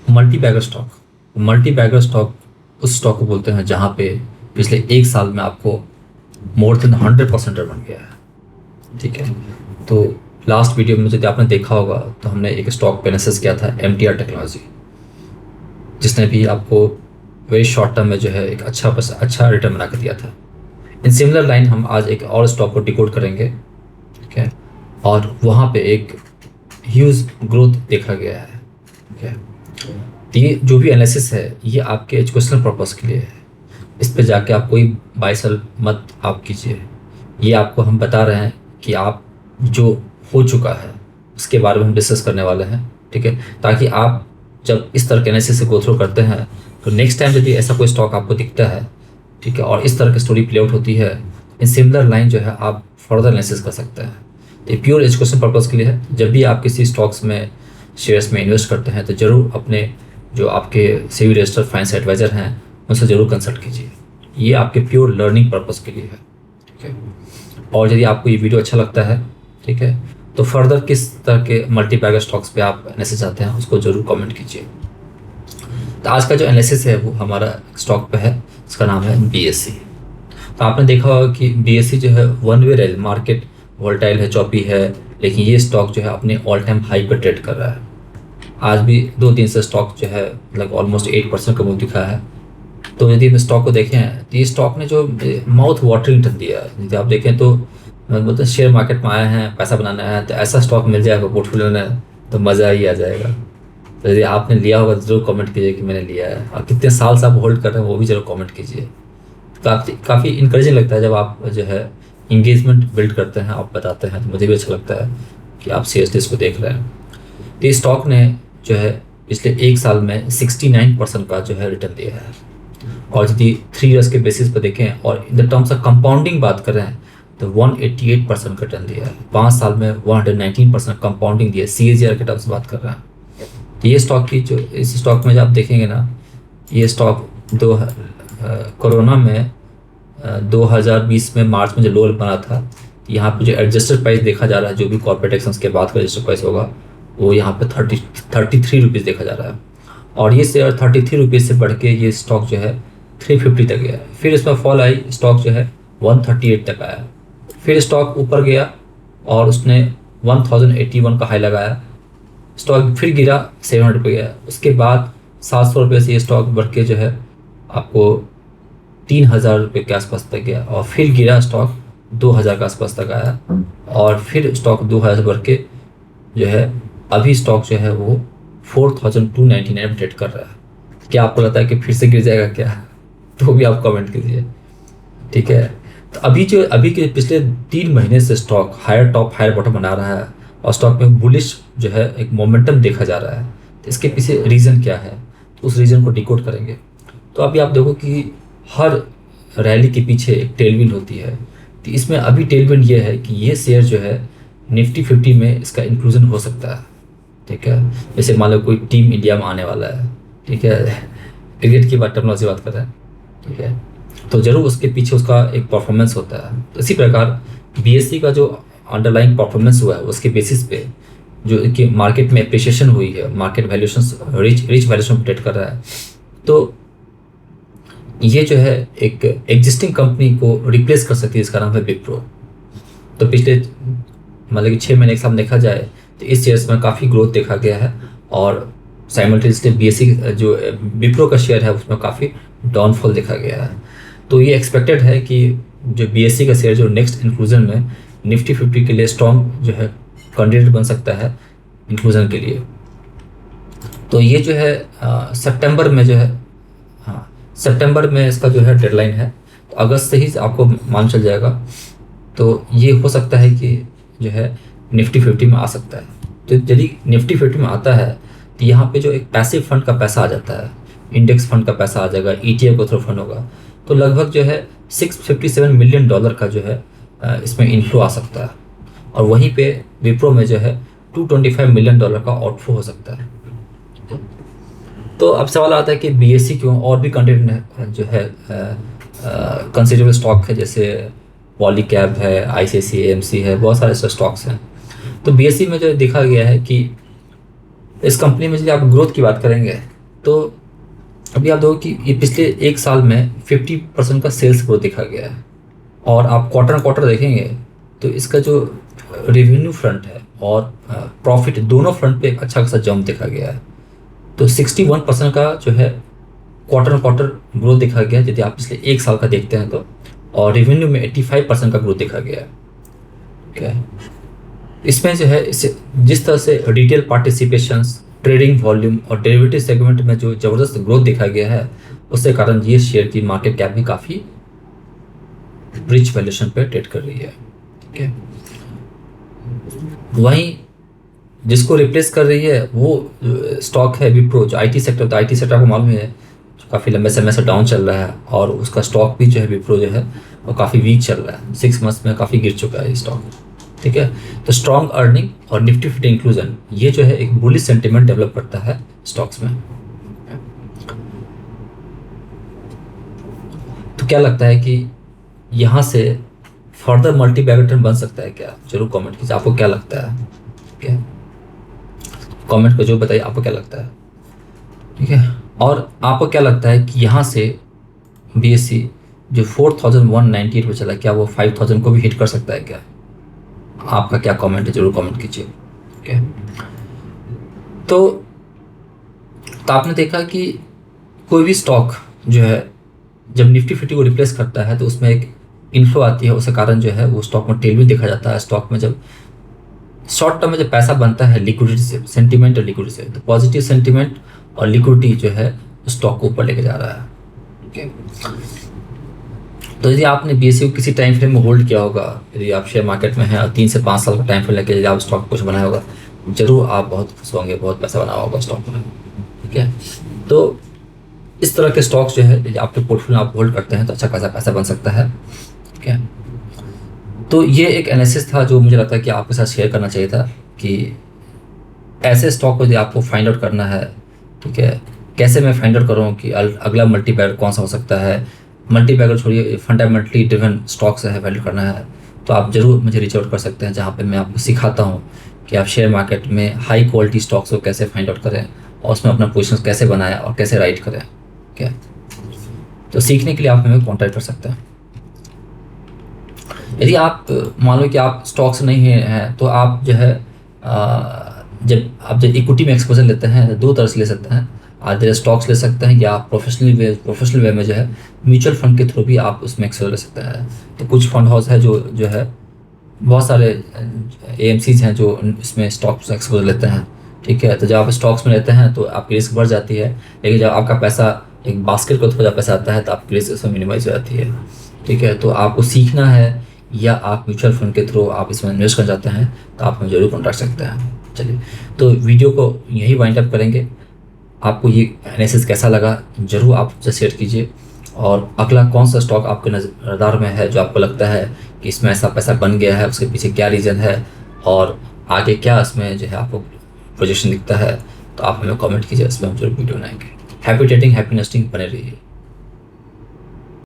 Multi bagger stock. Multibagger stock उस stock को बोलते हैं जहाँ पे पिछले एक साल में आपको मोर देन 100% रिटर्न गया है। ठीक है, तो लास्ट वीडियो में यदि आपने देखा होगा तो हमने एक स्टॉक पे एनालिसिस किया था MTR टेक्नोलॉजी, जिसने भी आपको वेरी शॉर्ट टर्म में जो है एक अच्छा रिटर्न बना कर दिया था। इन सिमिलर लाइन हम आज एक और स्टॉक को डिकोड करेंगे। ठीक है, और वहाँ पे एक ह्यूज ग्रोथ देखा गया है। ठीक है, तो ये जो भी एनालिसिस है ये आपके एजुकेशनल पर्पस के लिए है। इस पे जाके आप कोई बाय सेल मत आप कीजिए। ये आपको हम बता रहे हैं कि आप जो हो चुका है उसके बारे में हम डिस्कस करने वाले हैं। ठीक है, ताकि आप जब इस तरह के एनालिसिस से गो थ्रू करते हैं तो नेक्स्ट टाइम यदि ऐसा कोई स्टॉक आपको दिखता है, ठीक है, और इस तरह की स्टोरी प्ले आउट होती है, इन सिमिलर लाइन जो है आप फर्दर एनालिसिस कर सकते हैं। तो ये प्योर एजुकेशन पर्पज़ के लिए है। जब भी आप किसी स्टॉक्स में शेयर्स में इन्वेस्ट करते हैं तो ज़रूर अपने जो आपके सेबी रजिस्टर्ड फाइनेंस एडवाइज़र हैं उनसे ज़रूर कंसल्ट कीजिए। ये आपके प्योर लर्निंग पर्पज़ के लिए है। ठीक है, और यदि आपको ये वीडियो अच्छा लगता है, ठीक है, तो फर्दर किस तरह के मल्टी बैगर स्टॉक्स पे आप एनालिसिस चाहते हैं उसको ज़रूर कमेंट कीजिए। तो आज का जो एनालिसिस है वो हमारा स्टॉक पे है, इसका नाम है BSE। तो आपने देखा होगा कि BSE जो है one way rail market volatile है, चौपी है, लेकिन ये स्टॉक जो है अपने ऑल टाइम हाई पर ट्रेड कर रहा है। आज भी 2 दिन से स्टॉक जो है मतलब ऑलमोस्ट 8% का मूव दिखा है। तो यदि हम स्टॉक को देखें तो ये स्टॉक ने जो माउथ वाटरिंग रिटर्न दिया है, यदि आप देखें तो मतलब शेयर मार्केट में आए हैं पैसा बनाना है तो ऐसा स्टॉक मिल जाएगा पोर्टफोलियो में तो मज़ा ही आ जाएगा। तो यदि आपने लिया होगा तो ज़रूर कमेंट कीजिए कि मैंने लिया है, और कितने साल से आप होल्ड कर रहे हैं वो भी ज़रूर कमेंट कीजिए। काफ़ी इंकरेजिंग लगता है जब आप जो है इंगेजमेंट बिल्ड करते हैं, आप बताते हैं, तो मुझे भी अच्छा लगता है कि आप सीरियसली इसको देख रहे हैं। तो इस स्टॉक ने जो है पिछले एक साल में 69% का जो है रिटर्न दिया है। और यदि 3 ईयर्स के बेसिस पर देखें और in the terms of compounding बात करें तो 188% का रिटर्न दिया है। 5 साल में 119% कंपाउंडिंग दिया है। CAGR के टर्म्स बात कर रहे हैं। तो ये स्टॉक की जो इस स्टॉक में जब आप देखेंगे ना, ये स्टॉक कोरोना में 2020 में मार्च में जो लो बना था, यहाँ पे जो एडजस्टेड प्राइस देखा जा रहा है, जो भी कॉर्पोरेट एक्शंस के बाद का एडजस्टेड प्राइस होगा वो यहाँ पे 33 रुपीज़ देखा जा रहा है। और ये शेयर 33 रुपीज़ से बढ़ के ये स्टॉक जो है 350 तक गया। फिर इसमें फॉल आई, स्टॉक जो है 138 तक आया। फिर स्टॉक ऊपर गया और उसने 1081 का हाई लगाया। स्टॉक फिर गिरा 700 पे गया। उसके बाद 700 रुपये से ये स्टॉक बढ़ के जो है आपको 3000 रुपये के आसपास तक गया, और फिर गिरा स्टॉक 2000 के आसपास तक आया, और फिर स्टॉक 2000 बढ़ के जो है अभी स्टॉक जो है वो 4299 में ट्रेड कर रहा है। क्या आपको लगता है कि फिर से गिर जाएगा क्या? तो भी आप कमेंट कीजिए। ठीक है, तो अभी के पिछले 3 महीने से stock higher top higher bottom बना रहा है और स्टॉक में बुलिश जो है एक मोमेंटम देखा जा रहा है। तो इसके पीछे रीज़न क्या है, तो उस रीज़न को डिकोड करेंगे। तो अभी आप देखो कि हर रैली के पीछे एक टेलविंड होती है। तो इसमें अभी टेलविंड ये है कि ये शेयर जो है निफ्टी 50 में इसका इंक्लूजन हो सकता है। ठीक है, जैसे मान लो कोई टीम इंडिया में आने वाला है, ठीक है, क्रिकेट की बात टेक्नोलॉजी बात कर रहे हैं, ठीक है, तो ज़रूर उसके पीछे उसका एक परफॉर्मेंस होता है। तो इसी प्रकार BSE का जो अंडरलाइंग परफॉर्मेंस हुआ है उसके बेसिस पे जो कि मार्केट में अप्रिशिएशन हुई है, market valuation rich valuation trade कर रहा है, तो ये जो है एक एग्जिस्टिंग कंपनी को रिप्लेस कर सकती है, इसका नाम है विप्रो। तो पिछले मतलब कि 6 महीने के साथ देखा जाए तो इस शेयर्स में काफ़ी ग्रोथ देखा गया है, और साइमल्टेनियसली BSE जो विप्रो का शेयर है उसमें काफ़ी डाउनफॉल देखा गया है। तो ये एक्सपेक्टेड है कि जो BSE का शेयर जो नेक्स्ट इंक्लूजन में निफ्टी 50 के लिए स्ट्रॉन्ग जो है कैंडिडेट बन सकता है इंक्लूजन के लिए। तो ये जो है सितंबर में जो है, हाँ, सितंबर में इसका जो है डेडलाइन है, तो अगस्त से ही आपको मान चल जाएगा। तो ये हो सकता है कि जो है निफ्टी 50 में आ सकता है। तो यदि निफ्टी 50 में आता है तो यहाँ पे जो एक पैसिव फंड का पैसा आ जाता है, इंडेक्स फंड का पैसा आ जाएगा, ETF को थ्रू फंड होगा, तो लगभग जो है $657 मिलियन का जो है इसमें इनफ्लो आ सकता है। और वहीं पे विप्रो में जो है $225 मिलियन का आउटफ्लो हो सकता है। तो अब सवाल आता है कि BSE क्यों, और भी कंटेंट जो है कंसिडरेबल स्टॉक है, जैसे पॉलीकैब है, ICICI AMC है, बहुत सारे ऐसे स्टॉक्स हैं। तो BSE में जो देखा गया है कि इस कंपनी में यदि आप ग्रोथ की बात करेंगे तो अभी आप देखो कि ये पिछले एक साल में 50% का सेल्स ग्रोथ देखा गया है, और आप क्वार्टर क्वार्टर देखेंगे तो इसका जो रेवेन्यू फ्रंट है और प्रॉफिट दोनों फ्रंट पे एक अच्छा खासा जंप देखा गया है। तो 61% का जो है क्वार्टर क्वार्टर ग्रोथ देखा गया है यदि आप पिछले एक साल का देखते हैं तो, और रेवेन्यू में 85% का ग्रोथ देखा गया है। ठीक है, इसमें जो है इसे जिस तरह से रिटेल पार्टिसिपेशंस, ट्रेडिंग वॉल्यूम और डेरिवेटिव सेगमेंट में जो ज़बरदस्त ग्रोथ देखा गया है, उसके कारण ये शेयर की मार्केट कैप भी काफ़ी रिच वैल्यूएशन पे ट्रेड कर रही है। ठीक है, वहीं जिसको रिप्लेस कर रही है वो स्टॉक है विप्रो, जो आईटी सेक्टर, तो आईटी सेक्टर आपको मालूम है काफ़ी लंबे समय से डाउन चल रहा है, और उसका स्टॉक भी जो है विप्रो जो है वो काफ़ी वीक चल रहा है, 6 मंथ्स में काफ़ी गिर चुका है स्टॉक। ठीक है, तो स्ट्रॉन्ग अर्निंग और निफ्टी फिफ्टी इंक्लूजन ये जो है एक बुलिश सेंटिमेंट डेवलप करता है स्टॉक्स में। तो क्या लगता है कि यहाँ से फर्दर मल्टी बैगर ट्रेंड बन सकता है क्या? जरूर कमेंट कीजिए, आपको क्या लगता है। ठीक है, कमेंट को जो बताइए आपको क्या लगता है। ठीक है, और आपको क्या लगता है कि यहाँ से BSE जो 4198 पे चला, क्या वो 5000 को भी हिट कर सकता है क्या? आपका क्या कमेंट है, जरूर कमेंट कीजिए। ठीक है, तो आपने देखा कि कोई भी स्टॉक जो है जब निफ्टी फिफ्टी को रिप्लेस करता है तो उसमें एक इन्फ्लो आती है, उसके कारण जो है वो स्टॉक में टेल भी देखा जाता है। स्टॉक में जब शॉर्ट टर्म में जब पैसा बनता है लिक्विडिटी से, सेंटीमेंट और लिक्विडिटी से, तो पॉजिटिव सेंटीमेंट और लिक्विडिटी जो है स्टॉक को ऊपर लेके जा रहा है। ठीक है, तो यदि आपने BSE को किसी टाइम फ्रेम में होल्ड किया होगा, यदि आप शेयर मार्केट में हैं और 3 से 5 साल का टाइम फ्रेम लेके यदि आप स्टॉक कुछ बनाया होगा, जरूर आप बहुत खुश होंगे, बहुत पैसा बनाया होगा स्टॉक में। ठीक है, तो इस तरह के स्टॉक्स जो है यदि आपके पोर्टफोलियो आप होल्ड करते हैं तो अच्छा खासा पैसा बन सकता है। ठीक है, तो ये एक एनालिसिस था जो मुझे लगता है कि आपके साथ शेयर करना चाहिए था कि ऐसे स्टॉक को यदि आपको फाइंड आउट करना है, ठीक है, कैसे मैं फाइंड आउट करूँ कि अगला मल्टी बैगर कौन सा हो सकता है। मल्टी बैगर छोड़िए, फंडामेंटली ड्रिवन स्टॉक्स है वैल्यू करना है तो आप ज़रूर मुझे रीच आउट कर सकते हैं, जहाँ पे मैं आपको सिखाता हूँ कि आप शेयर मार्केट में हाई क्वालिटी स्टॉक्स को कैसे फाइंड आउट करें और उसमें अपना पोजिशन कैसे बनाएं और कैसे राइट करें। ठीक है, तो सीखने के लिए आप हमें कॉन्टैक्ट कर सकते हैं। यदि आप मान लो कि आप स्टॉक्स नहीं हैं तो आप जो है जब इक्विटी में एक्सपोजर लेते हैं 2 तरह से ले सकते हैं, आधे स्टॉक्स ले सकते हैं, या आप प्रोफेशनल वे में जो है म्यूचुअल फंड के थ्रू भी आप उसमें एक्सपोजर ले सकते हैं। तो कुछ फंड हाउस है जो है बहुत सारे AMCs हैं जो इसमें स्टॉक्स एक्सपोजर लेते हैं। ठीक है, तो जब आप स्टॉक्स में लेते हैं तो आपकी रिस्क बढ़ जाती है, लेकिन जब आपका पैसा एक बास्केट को थोड़ा पैसा आता है तो आपकी रिस्क इसमें मिनिमाइज हो जाती है। ठीक है, तो आपको सीखना है या आप म्यूचुअल फंड के थ्रू आप इसमें इन्वेस्ट कर जाते हैं तो आप हमें जरूर कॉन्टैक्ट सकते हैं। चलिए, तो वीडियो को यहीं वाइंड अप करेंगे। आपको ये एनालिसिस कैसा लगा जरूर आप मुझसे शेयर कीजिए, और अगला कौन सा स्टॉक आपके नज़र में है जो आपको लगता है कि इसमें ऐसा पैसा बन गया है, उसके पीछे क्या रीज़न है और आगे क्या इसमें जो है आपको प्रोजेक्शन दिखता है, तो आप हमें कमेंट कीजिए, इसमें हम जरूर वीडियो बनाएंगे। हैप्पी ट्रेडिंग, हैप्पी इन्वेस्टिंग, बने रहिए।